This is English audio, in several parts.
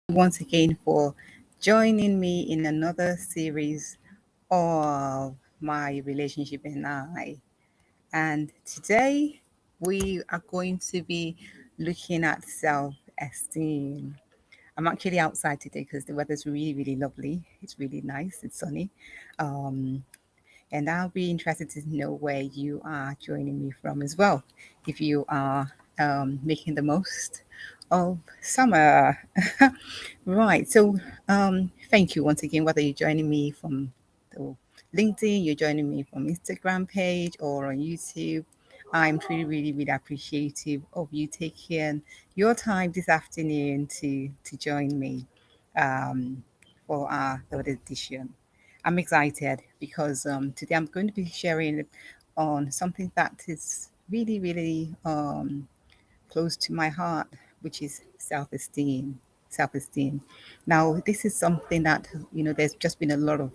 once again for joining me in another series of my relationship and I. And today we are going to be looking at self esteem. I'm actually outside today because the weather's really, really lovely. It's really nice, it's sunny. Um, and I'll be interested to know where you are joining me from as well. If you are making the most of summer. Right. So, thank you once again, whether you're joining me from the LinkedIn, you're joining me from Instagram page or on YouTube. I'm really, really, really appreciative of you taking your time this afternoon to join me um, for our third edition. I'm excited because today I'm going to be sharing on something that is really, really close to my heart, which is self-esteem. Self-esteem. Now, this is something that there's just been a lot of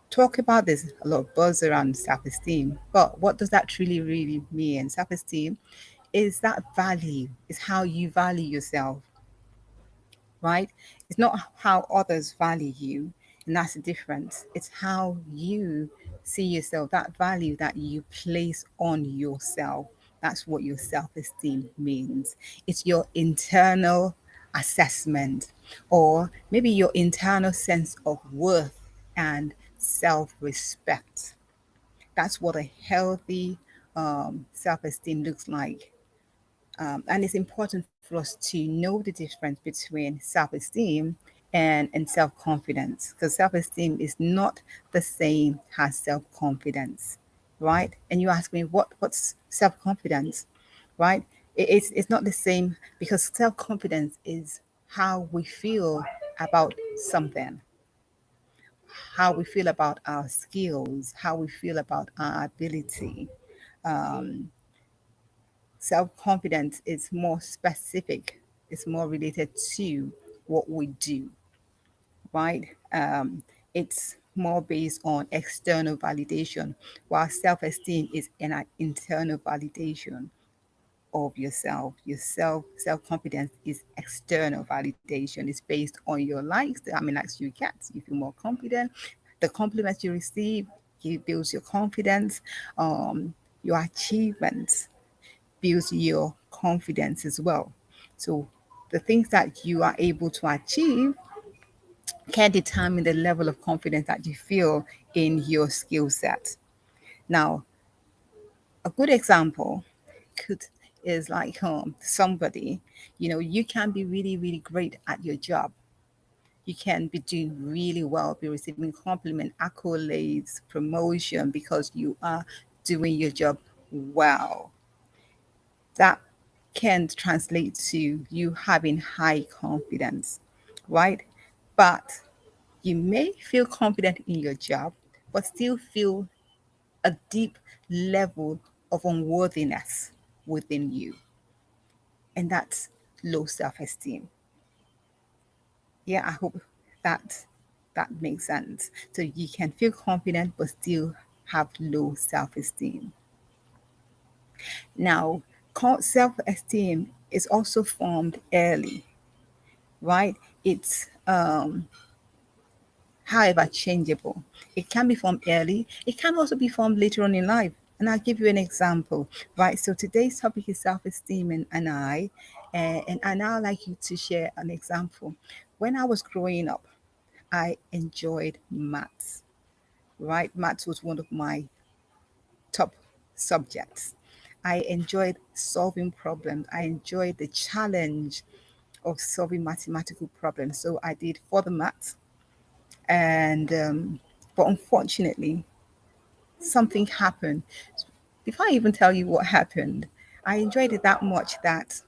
talk about. There's a lot of buzz around self-esteem, but what does that really, really mean? Self-esteem is that value. Is how you value yourself, right? It's not how others value you, and that's the difference. It's how you see yourself, that value that you place on yourself. That's what your self esteem means. It's your internal assessment, or maybe your internal sense of worth and self respect. That's what a healthy self esteem looks like. And it's important for us to know the difference between self esteem and self confidence, because self esteem is not the same as self confidence, right? And you ask me, what's self confidence, right? It's not the same, because self confidence is how we feel about something, how we feel about our skills, how we feel about our ability. Um, Self confidence is more specific, it's more related to what we do, right? It's more based on external validation, while self esteem is an internal validation of yourself. Your self confidence is external validation. It's based on your likes. I mean, likes you get, you feel more confident. The compliments you receive, it builds your confidence. Your achievements builds your confidence as well. So the things that you are able to achieve can determine the level of confidence that you feel in your skill set. Now, a good example could is like somebody, you can be really, really great at your job. You can be doing really well, be receiving compliment, accolades, promotion because you are doing your job well. That can translate to you having high confidence, right? But you may feel confident in your job, but still feel a deep level of unworthiness within you. And that's low self esteem. Yeah, I hope that that makes sense. So you can feel confident, but still have low self esteem. Now, self esteem is also formed early, right? It's however changeable. It can be formed early, it can also be formed later on in life. And I'll give you an example, right? So today's topic is self esteem and I. And I now like you to share an example. When I was growing up, I enjoyed maths, right? Maths was one of my top subjects. I enjoyed solving problems. I enjoyed the challenge of solving mathematical problems. So I did for the maths. And but unfortunately, something happened. Before I even tell you what happened, I enjoyed it that much that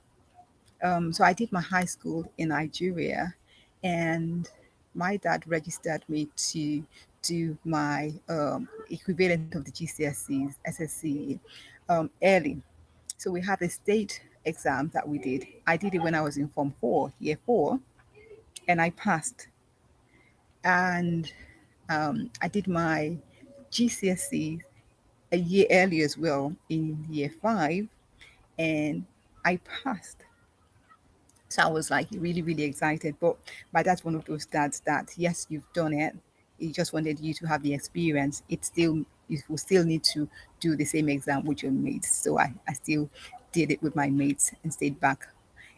so I did my high school in Nigeria, and my dad registered me to do my equivalent of the GCSEs, SSC early. So we had a state exam that we did. I did it when I was in Form 4, Year 4, and I passed. And I did my GCSE a year earlier as well in Year 5, and I passed. So I was like really, really excited. But my dad's one of those dads that, yes, you've done it. He just wanted you to have the experience. You will still need to do the same exam with your mates. So I still did it with my mates and stayed back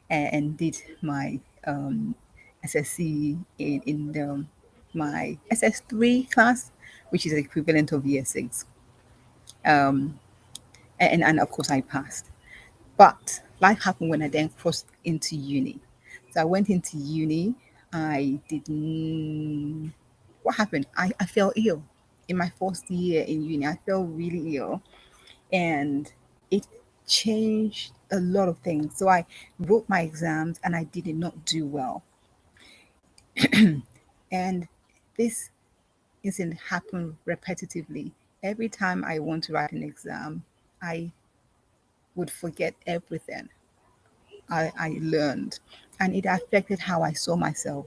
and did my SSC in my SS3 class, which is the equivalent of year six. Um, and of course, I passed. But life happened when I then crossed into uni. So I went into uni. I didn't. What happened? I fell ill in my first year in uni. I fell really ill, and it changed a lot of things. So I wrote my exams and I did not do well. And this incident happened repetitively. Every time I want to write an exam, I would forget everything I learned, and it affected how I saw myself.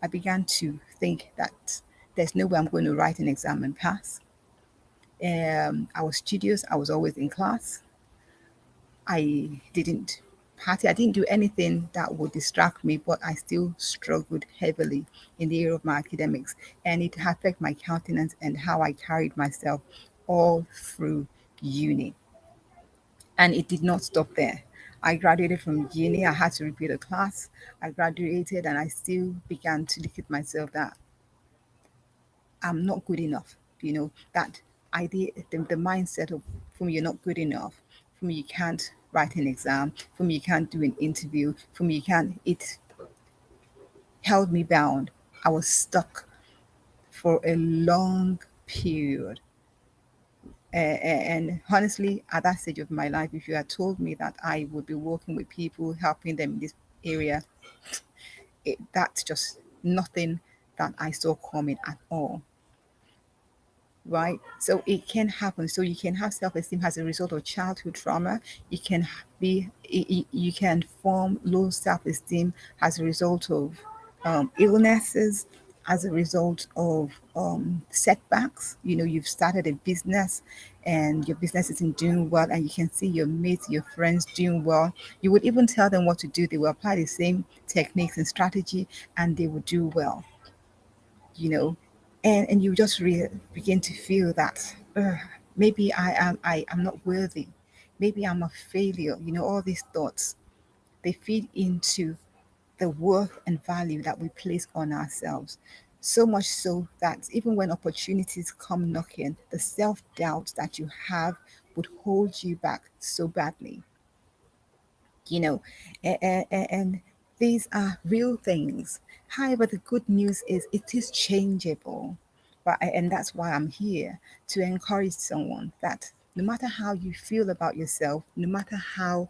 I began to think that there's no way I'm going to write an exam and pass. I was studious, I was always in class. I didn't party, I didn't do anything that would distract me, but I still struggled heavily in the area of my academics, and it affected my countenance and how I carried myself all through uni. And it did not stop there. I graduated from uni, I had to repeat a class. I graduated and I still began to look at myself that I'm not good enough. That idea, the mindset of from you're not good enough, from you can't write an exam, from you can't do an interview, from you can't, it held me bound. I was stuck for a long period. And honestly, at that stage of my life, if you had told me that I would be working with people, helping them in this area, that's just nothing that I saw coming at all. Right? So it can happen. So you can have self-esteem as a result of childhood trauma. You can you can form low self-esteem as a result of illnesses, as a result of setbacks. You've started a business and your business isn't doing well, and you can see your mates, your friends doing well. You would even tell them what to do. They will apply the same techniques and strategy, and they will do well. you know and you just begin to feel that, "Ugh, maybe I'm not worthy, maybe I'm a failure." All these thoughts, they feed into the worth and value that we place on ourselves, so much so that even when opportunities come knocking, the self-doubt that you have would hold you back so badly. you know and these are real things. However, the good news is it is changeable. But and that's why I'm here, to encourage someone that no matter how you feel about yourself, no matter how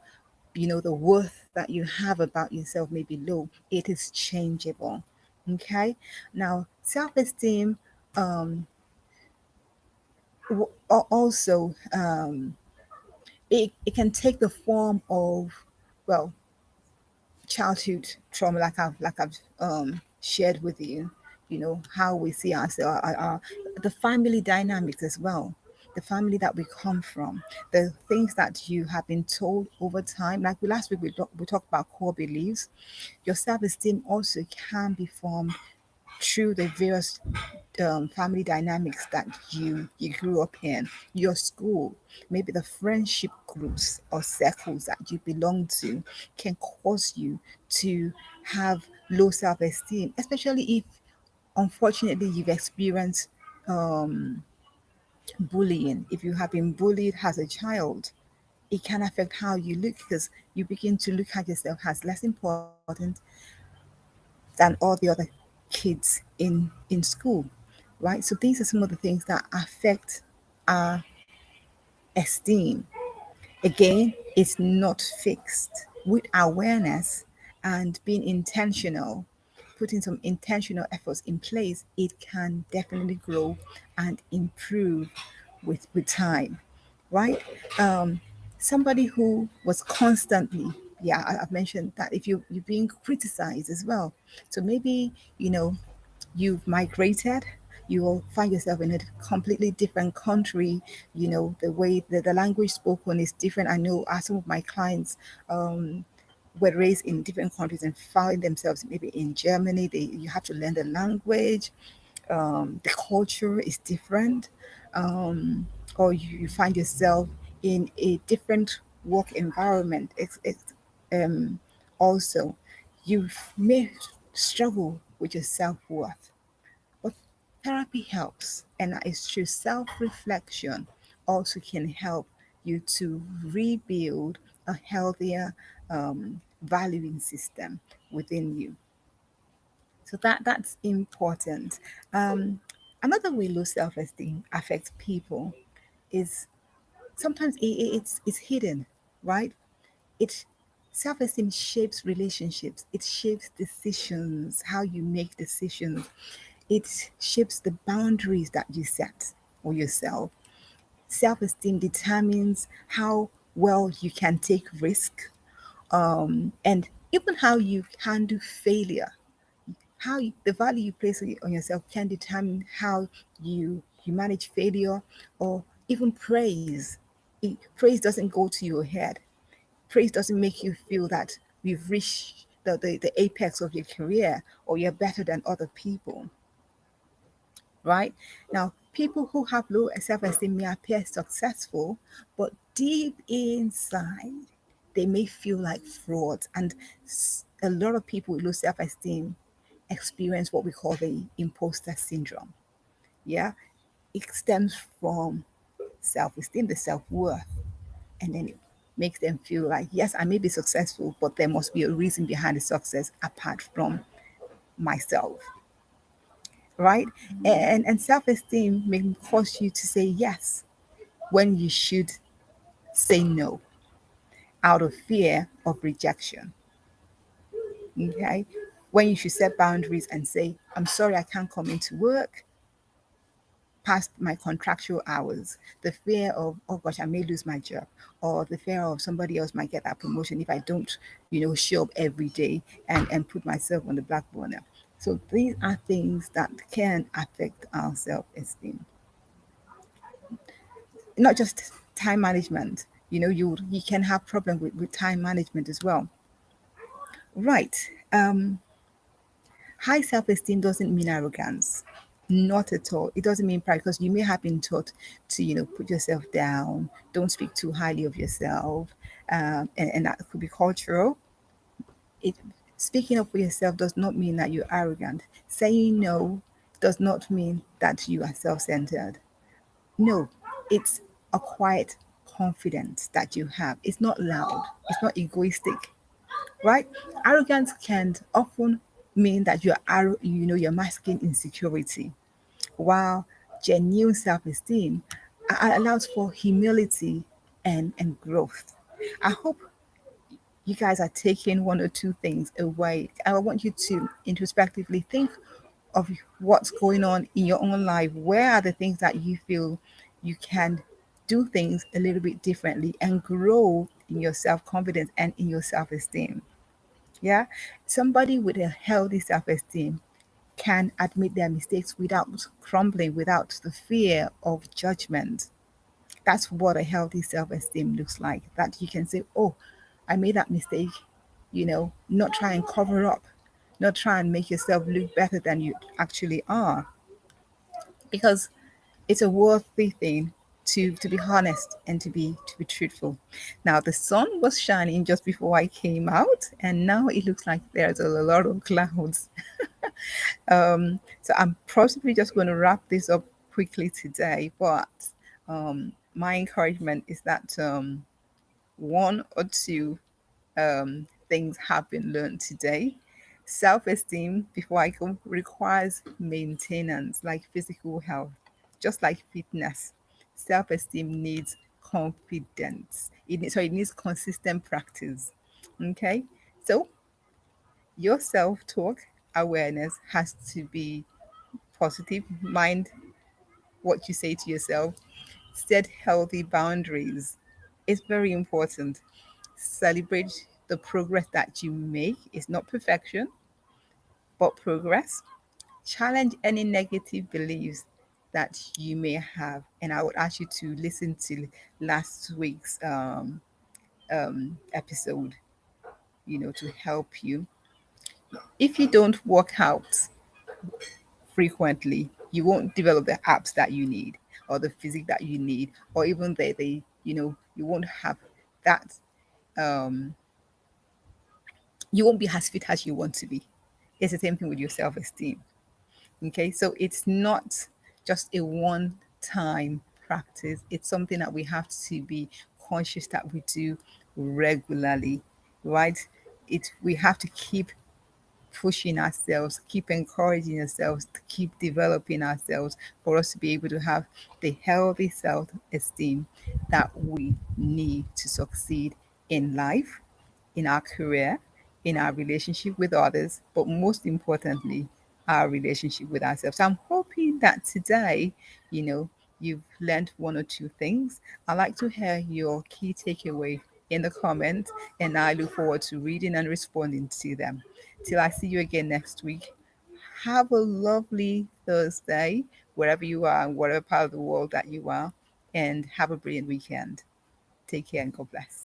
the worth that you have about yourself may be low, it is changeable. Okay. Now, self-esteem also, it can take the form of, well, childhood trauma, like I've shared with you. How we see ourselves, the family dynamics as well, the family that we come from, the things that you have been told over time. Like last week, we talked about core beliefs. Your self-esteem also can be formed through the various family dynamics that you grew up in, your school, maybe the friendship groups or circles that you belong to, can cause you to have low self-esteem, especially if unfortunately you've experienced um, bullying. If you have been bullied as a child, it can affect how you look, because you begin to look at yourself as less important than all the other kids in school, right? So these are some of the things that affect our esteem. Again, it's not fixed. With awareness and being intentional, putting some intentional efforts in place, it can definitely grow and improve with time, right? Um, Somebody who was constantly, yeah, I've mentioned that if you're being criticized as well. So maybe, you know, you've migrated, you will find yourself in a completely different country. The way that the language spoken is different. I know some of my clients, were raised in different countries and found themselves maybe in Germany. You have to learn the language, the culture is different, or you find yourself in a different work environment. Um, Also, you may struggle with your self worth, but therapy helps, and it's true. Self reflection also can help you to rebuild a healthier valuing system within you. So that's important. Um, Another way low self esteem affects people is sometimes it's hidden, right? It Self esteem shapes relationships. It shapes decisions, how you make decisions. It shapes the boundaries that you set for yourself. Self esteem determines how well you can take risk, and even how you handle failure. The value you place on yourself can determine how you manage failure, or even praise. Praise doesn't go to your head. Praise doesn't make you feel that you've reached the apex of your career, or you're better than other people, right? Now, people who have low self-esteem may appear successful, but deep inside, they may feel like frauds. And a lot of people with low self-esteem experience what we call the imposter syndrome. Yeah, it stems from self-esteem, the self-worth, and then it makes them feel like, yes, I may be successful, but there must be a reason behind the success apart from myself, right? And self-esteem may cause you to say yes when you should say no, out of fear of rejection. Okay, when you should set boundaries and say, I'm sorry, I can't come into work past my contractual hours. The fear of, oh gosh, I may lose my job, or the fear of somebody else might get that promotion if I don't, show up every day and put myself on the back burner. So these are things that can affect our self-esteem. Not just time management. You can have problem with time management as well. Right. Um, High self-esteem doesn't mean arrogance. Not at all. It doesn't mean pride, because you may have been taught to, put yourself down, don't speak too highly of yourself, and that could be cultural. It Speaking up for yourself does not mean that you're arrogant. Saying no does not mean that you are self-centered. No, it's a quiet confidence that you have. It's not loud. It's not egoistic, right? Arrogance can often mean that you're masking insecurity, while genuine self-esteem allows for humility and growth. I hope you guys are taking one or two things away. I want you to introspectively think of what's going on in your own life. Where are the things that you feel you can do things a little bit differently and grow in your self-confidence and in your self-esteem? Yeah. Somebody with a healthy self esteem can admit their mistakes without crumbling, without the fear of judgment. That's what a healthy self esteem looks like. That you can say, oh, I made that mistake, not try and cover up, not try and make yourself look better than you actually are. Because it's a worthy thing to be honest and to be truthful. Now the sun was shining just before I came out, and now it looks like there's a lot of clouds. So I'm possibly just going to wrap this up quickly today, but my encouragement is that one or two things have been learned today. Self esteem, before I go, requires maintenance, like physical health, just like fitness. Self esteem needs confidence. It needs consistent practice. Okay, so your self talk awareness has to be positive. Mind what you say to yourself. Set healthy boundaries. It's very important. Celebrate the progress that you make. It's not perfection, but progress. Challenge any negative beliefs that you may have. And I would ask you to listen to last week's episode. to help you. If you don't work out frequently, you won't develop the apps that you need or the physique that you need, or even you won't have that, um, you won't be as fit as you want to be. It's the same thing with your self esteem. Okay, so it's not just a one time practice, it's something that we have to be conscious that we do regularly, right? We have to keep pushing ourselves, keep encouraging ourselves, to keep developing ourselves for us to be able to have the healthy self esteem that we need to succeed in life, in our career, in our relationship with others, but most importantly, our relationship with ourselves. So I'm hoping that today, you know, you've learned one or two things. I'd like to hear your key takeaway in the comments, and I look forward to reading and responding to them. Till I see you again next week, have a lovely Thursday, wherever you are, whatever part of the world that you are, and have a brilliant weekend. Take care and God bless.